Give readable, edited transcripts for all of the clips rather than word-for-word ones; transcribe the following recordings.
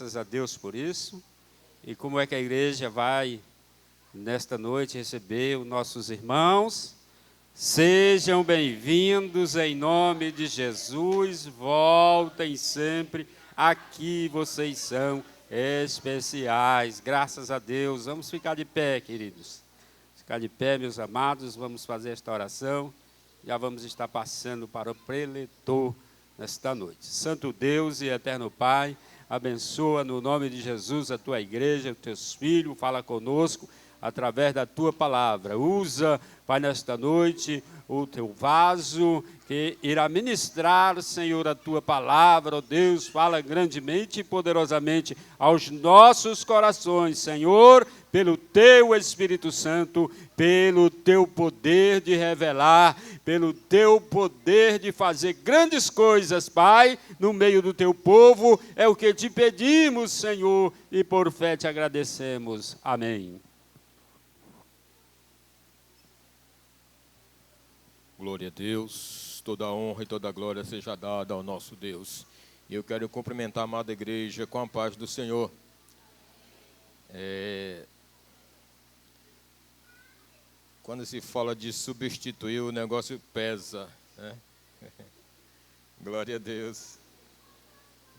Graças a Deus por isso. E como é que a igreja vai, nesta noite, receber os nossos irmãos? Sejam bem-vindos em nome de Jesus. Voltem sempre. Aqui vocês são especiais. Graças a Deus. Vamos ficar de pé, queridos. Ficar de pé, meus amados. Vamos fazer esta oração. Já vamos estar passando para o preletor nesta noite. Santo Deus e eterno Pai, abençoa no nome de Jesus a tua igreja, os teus filhos, fala conosco através da tua palavra. Usa, Pai, nesta noite o teu vaso que irá ministrar, Senhor, a tua palavra. Ó Deus, fala grandemente e poderosamente aos nossos corações, Senhor, pelo teu Espírito Santo, pelo teu poder de revelar, pelo teu poder de fazer grandes coisas, Pai, no meio do teu povo. É o que te pedimos, Senhor, e por fé te agradecemos. Amém. Glória a Deus, toda a honra e toda a glória seja dada ao nosso Deus. E eu quero cumprimentar a amada igreja com a paz do Senhor. Quando se fala de substituir, o negócio pesa, né? Glória a Deus.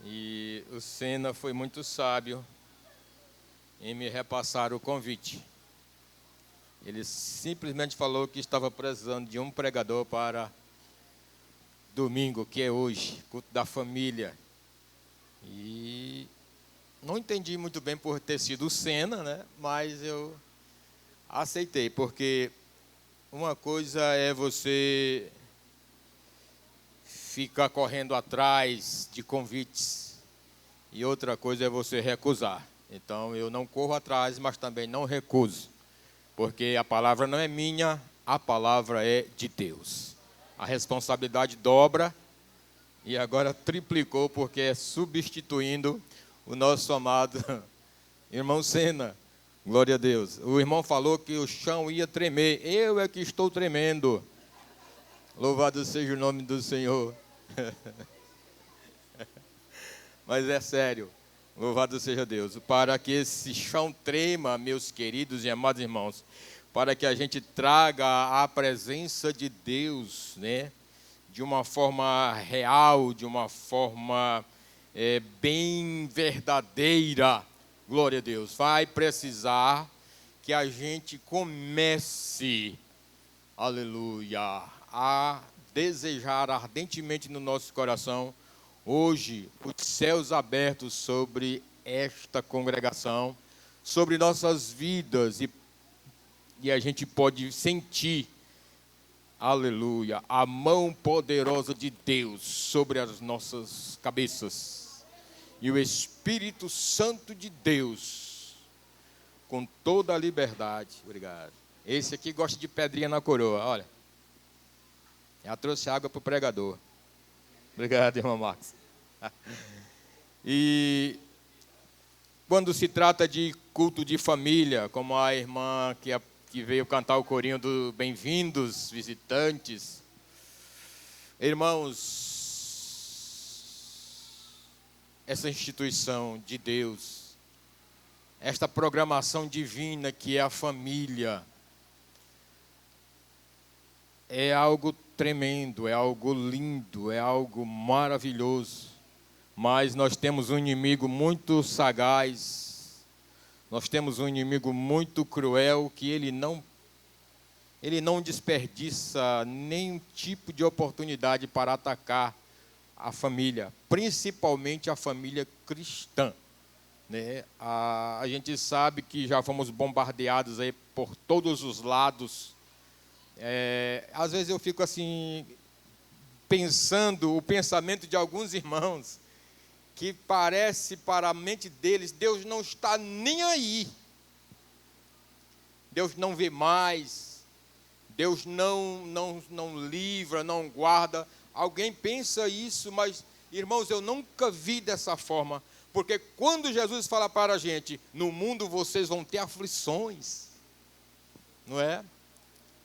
E o Sena foi muito sábio em me repassar o convite. Ele simplesmente falou que estava precisando de um pregador para domingo, que é hoje, culto da família. E não entendi muito bem por ter sido o Sena, né? Mas eu aceitei, porque uma coisa é você ficar correndo atrás de convites e outra coisa é você recusar. Então eu não corro atrás, mas também não recuso. Porque a palavra não é minha, a palavra é de Deus. A responsabilidade dobra e agora triplicou, porque é substituindo o nosso amado irmão Sena. Glória a Deus. O irmão falou que o chão ia tremer. Eu é que estou tremendo. Louvado seja o nome do Senhor. Mas é sério. Louvado seja Deus. Para que esse chão trema, meus queridos e amados irmãos, para que a gente traga a presença de Deus, né, de uma forma real, de uma forma bem verdadeira. Glória a Deus. Vai precisar que a gente comece, aleluia, a desejar ardentemente no nosso coração hoje, os céus abertos sobre esta congregação, sobre nossas vidas, e a gente pode sentir, aleluia, a mão poderosa de Deus sobre as nossas cabeças. E o Espírito Santo de Deus, com toda a liberdade. Obrigado. Esse aqui gosta de pedrinha na coroa, olha. Já trouxe água para o pregador. Obrigado, irmão Marcos. E quando se trata de culto de família, como a irmã que veio cantar o corinho do Bem-vindos, visitantes, irmãos, essa instituição de Deus, esta programação divina que é a família, é algo tremendo, é algo lindo, é algo maravilhoso. Mas nós temos um inimigo muito sagaz, nós temos um inimigo muito cruel, que ele não desperdiça nenhum tipo de oportunidade para atacar a família, principalmente a família cristã, né? A gente sabe que já fomos bombardeados aí por todos os lados. Às vezes eu fico assim, pensando o pensamento de alguns irmãos, que parece para a mente deles, Deus não está nem aí. Deus não vê mais. Deus não livra, não guarda. Alguém pensa isso, mas, irmãos, eu nunca vi dessa forma. Porque quando Jesus fala para a gente, no mundo vocês vão ter aflições, não é?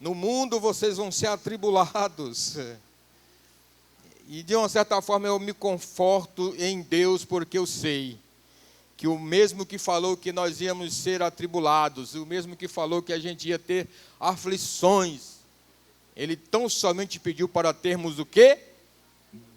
No mundo vocês vão ser atribulados. E de uma certa forma eu me conforto em Deus, porque eu sei que o mesmo que falou que nós íamos ser atribulados, o mesmo que falou que a gente ia ter aflições, ele tão somente pediu para termos o quê?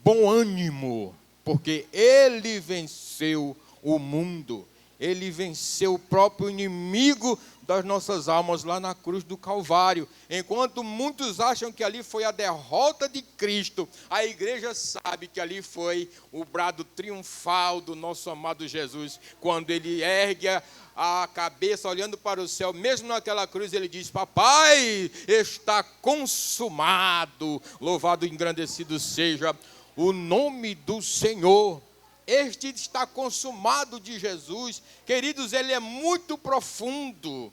Bom ânimo, porque ele venceu o mundo, ele venceu o próprio inimigo das nossas almas lá na cruz do Calvário. Enquanto muitos acham que ali foi a derrota de Cristo, a igreja sabe que ali foi o brado triunfal do nosso amado Jesus, quando ele ergue a cabeça olhando para o céu, mesmo naquela cruz ele diz: papai, está consumado, louvado e engrandecido seja o nome do Senhor. Este está consumado de Jesus. Queridos, ele é muito profundo.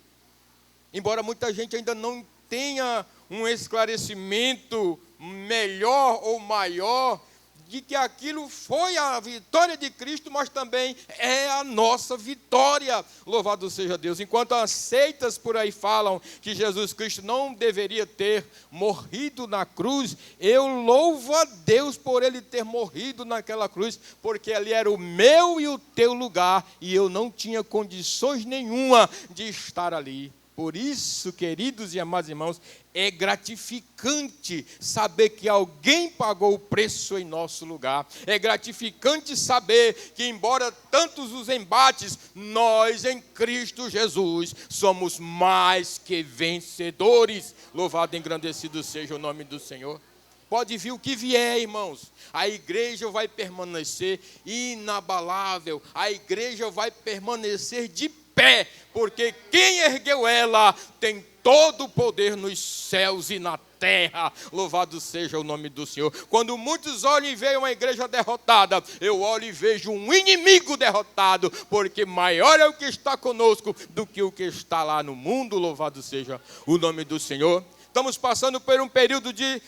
Embora muita gente ainda não tenha um esclarecimento melhor ou maior de que aquilo foi a vitória de Cristo, mas também é a nossa vitória. Louvado seja Deus. Enquanto as seitas por aí falam que Jesus Cristo não deveria ter morrido na cruz, eu louvo a Deus por ele ter morrido naquela cruz, porque ali era o meu e o teu lugar, e eu não tinha condições nenhuma de estar ali. Por isso, queridos e amados irmãos, é gratificante saber que alguém pagou o preço em nosso lugar. É gratificante saber que, embora tantos os embates, nós em Cristo Jesus somos mais que vencedores. Louvado e engrandecido seja o nome do Senhor. Pode vir o que vier, irmãos, a igreja vai permanecer inabalável, a igreja vai permanecer de pé, porque quem ergueu ela tem todo o poder nos céus e na terra. Louvado seja o nome do Senhor. Quando muitos olham e veem uma igreja derrotada, eu olho e vejo um inimigo derrotado, porque maior é o que está conosco do que o que está lá no mundo. Louvado seja o nome do Senhor. Estamos passando por um período de,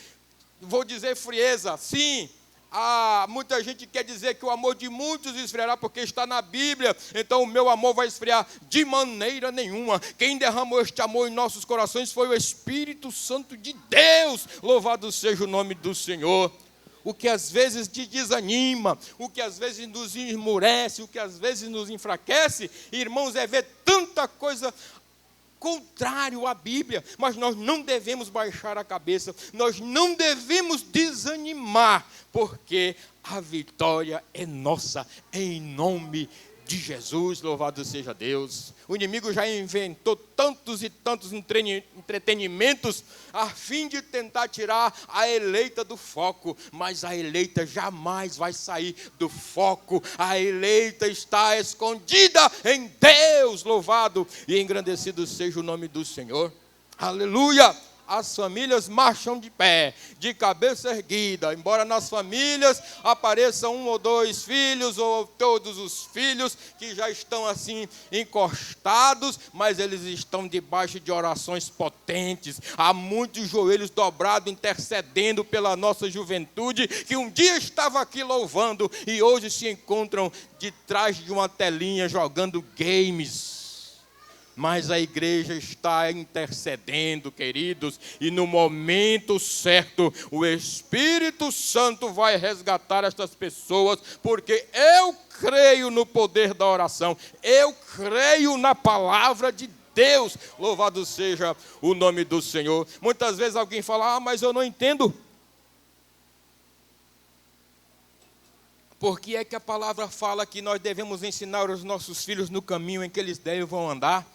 vou dizer, frieza. Sim, muita gente quer dizer que o amor de muitos esfriará porque está na Bíblia, então o meu amor vai esfriar de maneira nenhuma. Quem derramou este amor em nossos corações foi o Espírito Santo de Deus. Louvado seja o nome do Senhor. O que às vezes te desanima, o que às vezes nos esmurece, o que às vezes nos enfraquece, irmãos, é ver tanta coisa contrário à Bíblia, mas nós não devemos baixar a cabeça, nós não devemos desanimar, porque a vitória é nossa, em nome de Jesus. Louvado seja Deus. O inimigo já inventou tantos e tantos entretenimentos a fim de tentar tirar a eleita do foco, mas a eleita jamais vai sair do foco. A eleita está escondida em Deus. Louvado e engrandecido seja o nome do Senhor. Aleluia. As famílias marcham de pé, de cabeça erguida, embora nas famílias apareçam um ou dois filhos, ou todos os filhos que já estão assim encostados, mas eles estão debaixo de orações potentes. Há muitos joelhos dobrados intercedendo pela nossa juventude, que um dia estava aqui louvando e hoje se encontram de trás de uma telinha jogando games. Mas a igreja está intercedendo, queridos, e no momento certo, o Espírito Santo vai resgatar estas pessoas, porque eu creio no poder da oração, eu creio na palavra de Deus. Louvado seja o nome do Senhor. Muitas vezes alguém fala: mas eu não entendo. Por que é que a palavra fala que nós devemos ensinar os nossos filhos no caminho em que eles devem andar?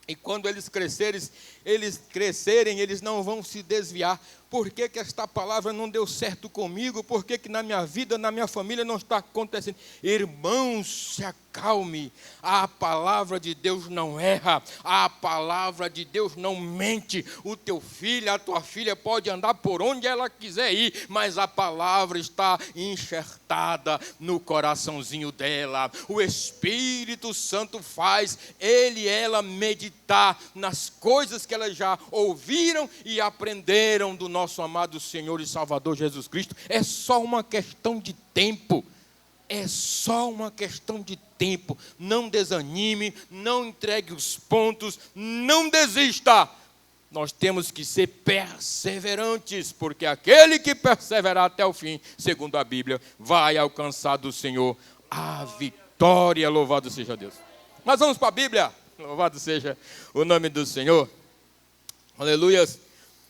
E quando eles crescerem, eles não vão se desviar. Por que que esta palavra não deu certo comigo? Por que que na minha vida, na minha família não está acontecendo? Irmãos, se acalme. A palavra de Deus não erra. A palavra de Deus não mente. O teu filho, a tua filha pode andar por onde ela quiser ir, mas a palavra está enxertada no coraçãozinho dela. O Espírito Santo faz ele e ela meditar nas coisas que elas já ouviram e aprenderam do nosso amado Senhor e Salvador Jesus Cristo. É só uma questão de tempo. É só uma questão de tempo. Não desanime, não entregue os pontos, não desista. Nós temos que ser perseverantes, porque aquele que perseverar até o fim, segundo a Bíblia, vai alcançar do Senhor a vitória. vitória. Louvado seja Deus. Mas vamos para a Bíblia. Louvado seja o nome do Senhor. Aleluias.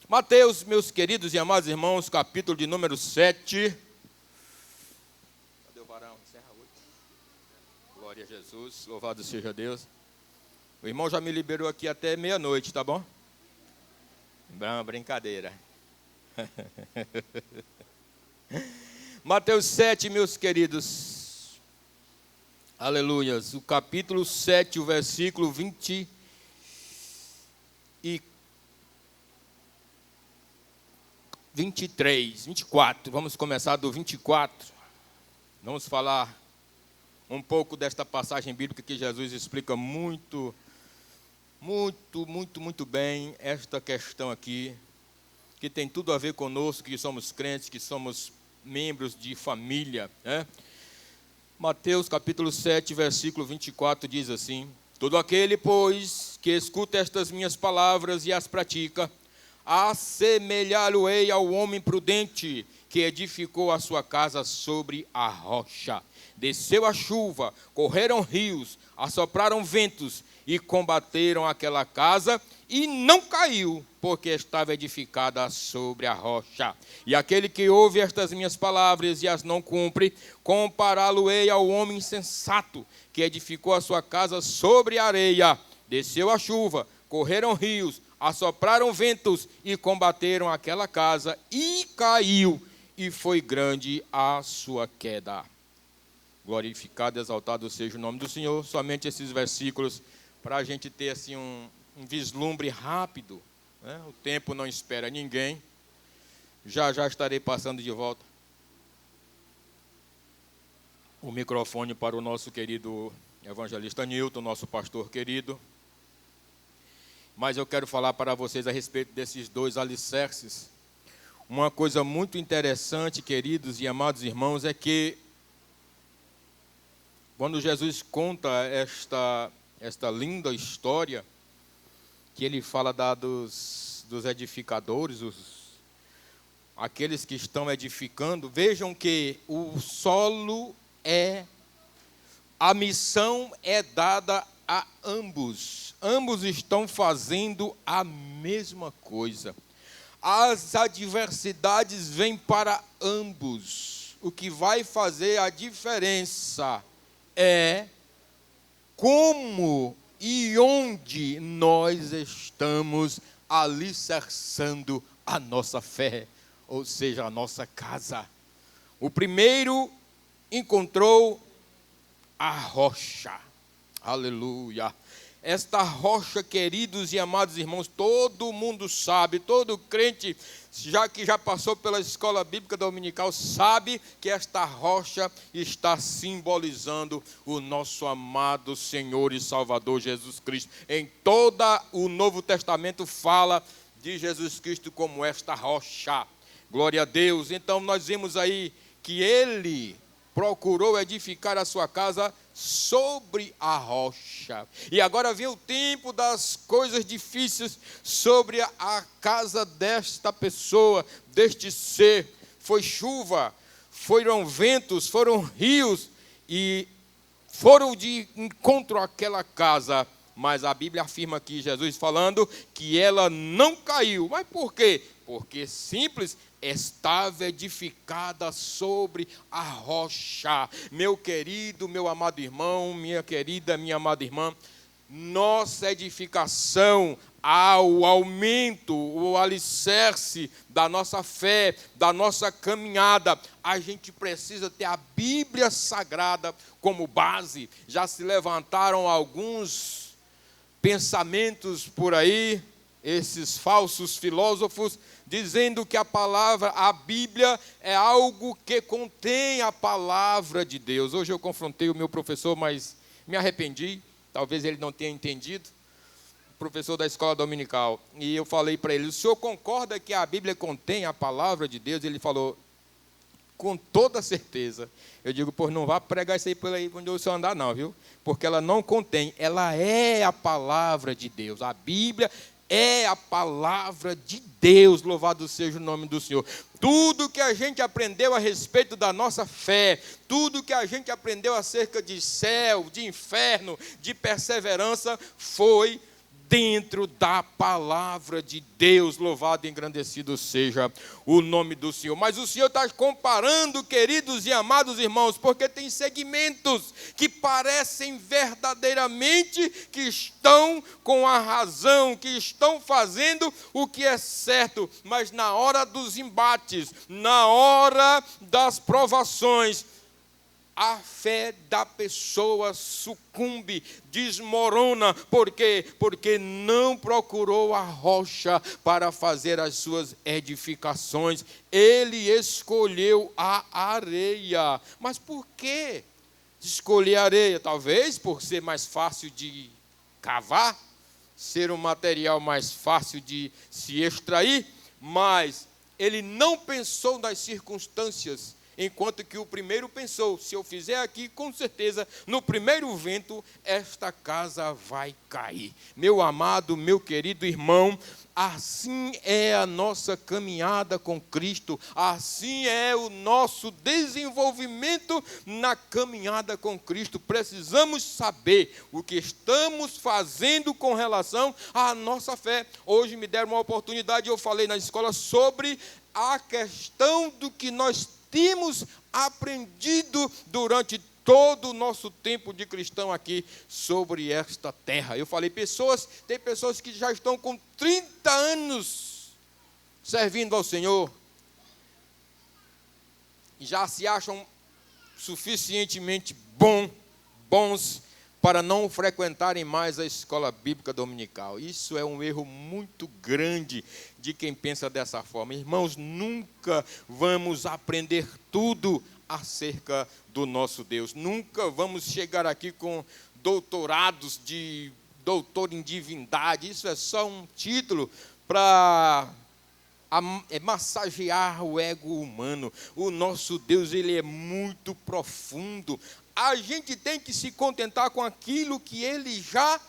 Mateus, meus queridos e amados irmãos, capítulo de número 7. Cadê o varão? Encerra 8. Glória a Jesus. Louvado seja Deus. O irmão já me liberou aqui até meia-noite, tá bom? Brincadeira. Mateus 7, meus queridos. Aleluias. O capítulo 7, o versículo 24. Vamos começar do 24. Vamos falar um pouco desta passagem bíblica que Jesus explica muito bem esta questão aqui, que tem tudo a ver conosco, que somos crentes, que somos membros de família, né? Mateus capítulo 7, versículo 24 diz assim: todo aquele, pois, que escuta estas minhas palavras e as pratica, assemelhá-lo-ei ao homem prudente que edificou a sua casa sobre a rocha. Desceu a chuva, correram rios, assopraram ventos e combateram aquela casa, e não caiu, porque estava edificada sobre a rocha. E aquele que ouve estas minhas palavras e as não cumpre, compará-lo-ei ao homem insensato, que edificou a sua casa sobre a areia. Desceu a chuva, correram rios, assopraram ventos e combateram aquela casa, e caiu, e foi grande a sua queda. Glorificado e exaltado seja o nome do Senhor. Somente esses versículos para a gente ter assim um vislumbre rápido, né? O tempo não espera ninguém. Já estarei passando de volta o microfone para o nosso querido evangelista Nilton, nosso pastor querido. Mas eu quero falar para vocês a respeito desses dois alicerces. Uma coisa muito interessante, queridos e amados irmãos, é que quando Jesus conta esta linda história, que ele fala dos edificadores, aqueles que estão edificando, vejam que o solo a missão é dada a ambos. Ambos estão fazendo a mesma coisa. As adversidades vêm para ambos. O que vai fazer a diferença é como e onde nós estamos alicerçando a nossa fé, ou seja, a nossa casa. O primeiro encontrou a rocha. Aleluia. Esta rocha, queridos e amados irmãos, todo mundo sabe, todo crente, que já passou pela escola bíblica dominical, sabe que esta rocha está simbolizando o nosso amado Senhor e Salvador Jesus Cristo. Em todo o Novo Testamento fala de Jesus Cristo como esta rocha. Glória a Deus. Então nós vimos aí que ele procurou edificar a sua casa sobre a rocha. E agora vem o tempo das coisas difíceis sobre a casa desta pessoa, deste ser. Foi chuva, foram ventos, foram rios e foram de encontro àquela casa. Mas a Bíblia afirma aqui, Jesus falando, que ela não caiu. Mas por quê? Porque simples, estava edificada sobre a rocha. Meu querido, meu amado irmão, minha querida, minha amada irmã, nossa edificação ao aumento, o alicerce da nossa fé, da nossa caminhada, a gente precisa ter a Bíblia Sagrada como base. Já se levantaram alguns pensamentos por aí, esses falsos filósofos, dizendo que a Bíblia é algo que contém a palavra de Deus. Hoje eu confrontei o meu professor, mas me arrependi, talvez ele não tenha entendido, professor da escola dominical, e eu falei para ele: o senhor concorda que a Bíblia contém a palavra de Deus? Ele falou: com toda certeza. Eu digo: pois não vá pregar isso aí por aí onde o senhor andar não, viu? Porque ela não contém, ela é a palavra de Deus. A Bíblia é a palavra de Deus, louvado seja o nome do Senhor. Tudo que a gente aprendeu a respeito da nossa fé, tudo que a gente aprendeu acerca de céu, de inferno, de perseverança, foi dentro da palavra de Deus. Louvado e engrandecido seja o nome do Senhor. Mas o Senhor está comparando, queridos e amados irmãos, porque tem segmentos que parecem verdadeiramente que estão com a razão, que estão fazendo o que é certo, mas na hora dos embates, na hora das provações, a fé da pessoa sucumbe, desmorona. Por quê? Porque não procurou a rocha para fazer as suas edificações. Ele escolheu a areia. Mas por que escolher a areia? Talvez por ser mais fácil de cavar, ser um material mais fácil de se extrair, mas ele não pensou nas circunstâncias. Enquanto que o primeiro pensou, se eu fizer aqui, com certeza, no primeiro vento, esta casa vai cair. Meu amado, meu querido irmão, assim é a nossa caminhada com Cristo, assim é o nosso desenvolvimento na caminhada com Cristo. Precisamos saber o que estamos fazendo com relação à nossa fé. Hoje me deram uma oportunidade, eu falei na escola sobre a questão do que nós temos aprendido durante todo o nosso tempo de cristão aqui sobre esta terra. Eu falei, tem pessoas que já estão com 30 anos servindo ao Senhor e já se acham suficientemente bons para não frequentarem mais a escola bíblica dominical. Isso é um erro muito grande de quem pensa dessa forma. Irmãos, nunca vamos aprender tudo acerca do nosso Deus. Nunca vamos chegar aqui com doutorados de doutor em divindade. Isso é só um título para massagear o ego humano. O nosso Deus, ele é muito profundo. A gente tem que se contentar com aquilo que ele já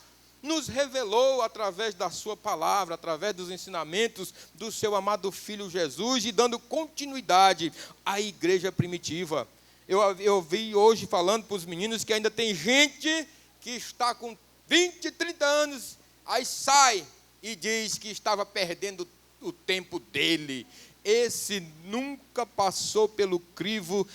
nos revelou através da sua palavra, através dos ensinamentos do seu amado Filho Jesus, e dando continuidade à igreja primitiva. Eu vi hoje falando para os meninos que ainda tem gente que está com 20, 30 anos, aí sai e diz que estava perdendo o tempo dele. Esse nunca passou pelo crivo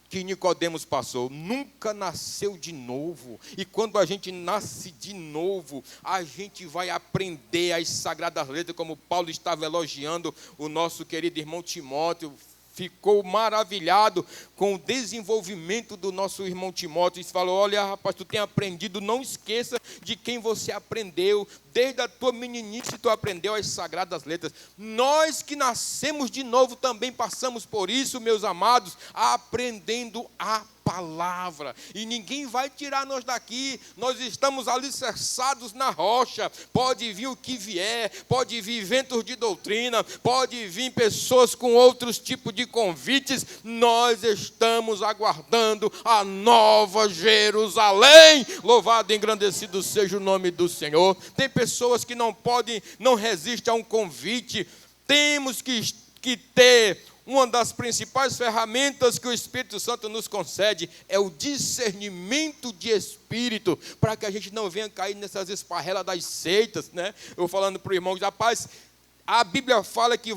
que Nicodemos passou, nunca nasceu de novo. E quando a gente nasce de novo, a gente vai aprender as sagradas letras, como Paulo estava elogiando o nosso querido irmão Timóteo. Ficou maravilhado com o desenvolvimento do nosso irmão Timóteo. E falou, olha, rapaz, tu tem aprendido, não esqueça de quem você aprendeu. Desde a tua meninice tu aprendeu as sagradas letras. Nós que nascemos de novo também passamos por isso, meus amados, aprendendo a palavra. E ninguém vai tirar nós daqui. Nós estamos alicerçados na rocha. Pode vir o que vier, pode vir ventos de doutrina, pode vir pessoas com outros tipos de convites. Nós estamos aguardando a nova Jerusalém. Louvado e engrandecido seja o nome do Senhor. Tem pessoas que não resistem a um convite. Temos que ter uma das principais ferramentas que o Espírito Santo nos concede, é o discernimento de espírito, para que a gente não venha cair nessas esparrelas das seitas, né? Eu falando para o irmão, rapaz, a Bíblia fala que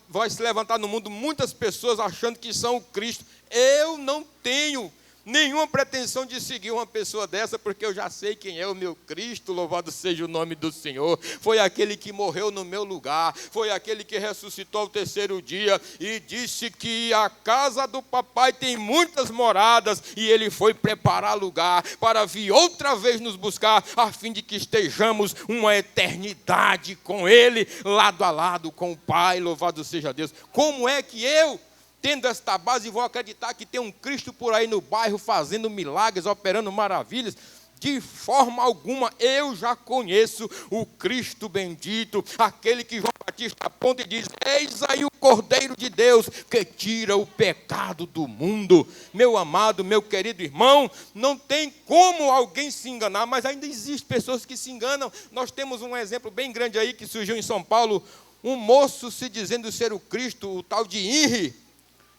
vai se levantar no mundo muitas pessoas achando que são o Cristo. Eu não tenho nenhuma pretensão de seguir uma pessoa dessa, porque eu já sei quem é o meu Cristo. Louvado seja o nome do Senhor. Foi aquele que morreu no meu lugar, foi aquele que ressuscitou ao terceiro dia e disse que a casa do papai tem muitas moradas, e ele foi preparar lugar para vir outra vez nos buscar, a fim de que estejamos uma eternidade com ele, lado a lado com o Pai. Louvado seja Deus. Como é que eu, tendo esta base, vou acreditar que tem um Cristo por aí no bairro fazendo milagres, operando maravilhas? De forma alguma, eu já conheço o Cristo bendito, aquele que João Batista aponta e diz: eis aí o Cordeiro de Deus, que tira o pecado do mundo. Meu amado, meu querido irmão, não tem como alguém se enganar, mas ainda existem pessoas que se enganam. Nós temos um exemplo bem grande aí, que surgiu em São Paulo, um moço se dizendo ser o Cristo, o tal de Henri,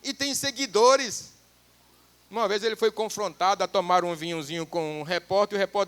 e tem seguidores. Uma vez ele foi confrontado a tomar um vinhozinho com um repórter, e o repórter